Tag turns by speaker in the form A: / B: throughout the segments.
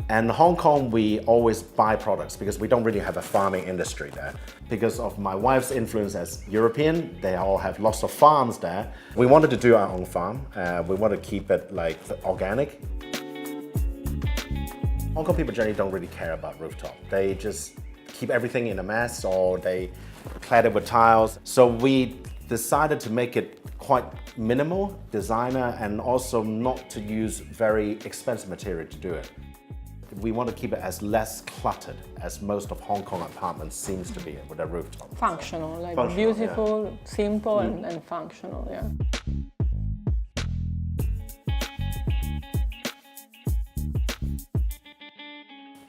A: And Hong Kong, we always buy products because we don't really have a farming industry there. Because of my wife's influence as European, they all have lots of farms there. We wanted to do our own farm. We want to keep it like organic. Hong Kong people generally don't really care about rooftop. They just keep everything in a mess or they clad it with tiles. So we decided to make it quite minimal, designer, and also not to use very expensive material to do it. We want to keep it as less cluttered as most of Hong Kong apartments seems to be with a rooftop.
B: Functional, like
A: Functional,
B: beautiful,
A: yeah.
B: simple, and functional, yeah.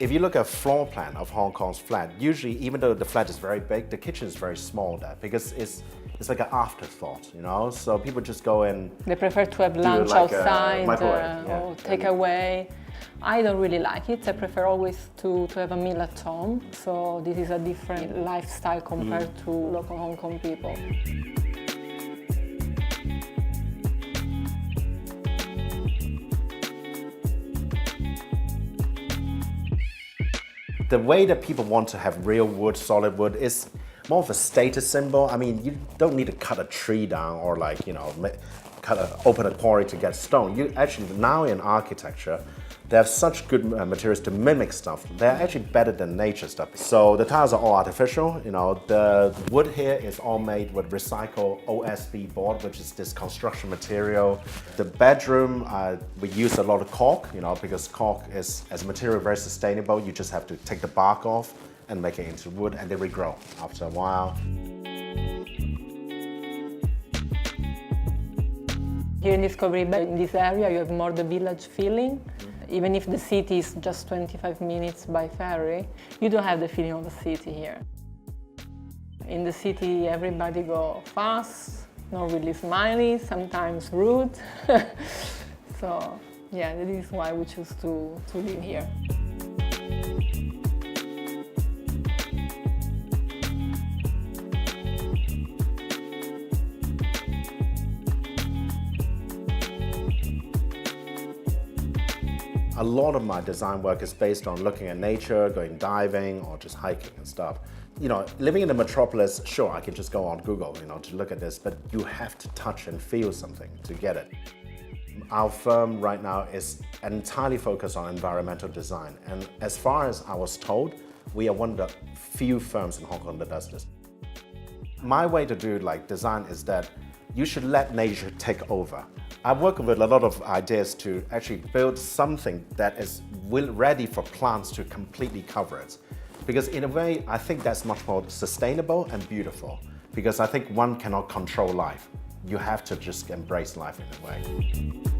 A: If you look at a floor plan of Hong Kong's flat, usually even though the flat is very big, the kitchen is very small there because it's like an afterthought, you know? So people just go in.
B: They prefer to have lunch
A: like
B: outside
A: or
B: take away. I don't really like it. I prefer always to have a meal at home. So this is a different lifestyle compared to local Hong Kong people.
A: The way that people want to have real wood, solid wood, is more of a status symbol. I mean, you don't need to cut a tree down or like, you know, open a quarry to get stone. You actually, now in architecture, they have such good materials to mimic stuff. They're actually better than nature stuff. So the tiles are all artificial. You know, the wood here is all made with recycled OSB board, which is this construction material. The bedroom, we use a lot of cork, you know, because cork is, as a material, very sustainable. You just have to take the bark off and make it into wood, and they regrow after a while.
B: Here in Discovery Bay, in this area, you have more the village feeling. Even if the city is just 25 minutes by ferry, you don't have the feeling of a city here. In the city, everybody go fast, not really smiley, sometimes rude. So, yeah, that is why we choose to live here.
A: A lot of my design work is based on looking at nature, going diving, or just hiking and stuff. You know, living in the metropolis, sure, I can just go on Google, you know, to look at this, but you have to touch and feel something to get it. Our firm right now is entirely focused on environmental design, and as far as I was told, we are one of the few firms in Hong Kong that does this. My way to do like design is that you should let nature take over. I work with a lot of ideas to actually build something that is ready for plants to completely cover it. Because in a way, I think that's much more sustainable and beautiful. Because I think one cannot control life. You have to just embrace life in a way.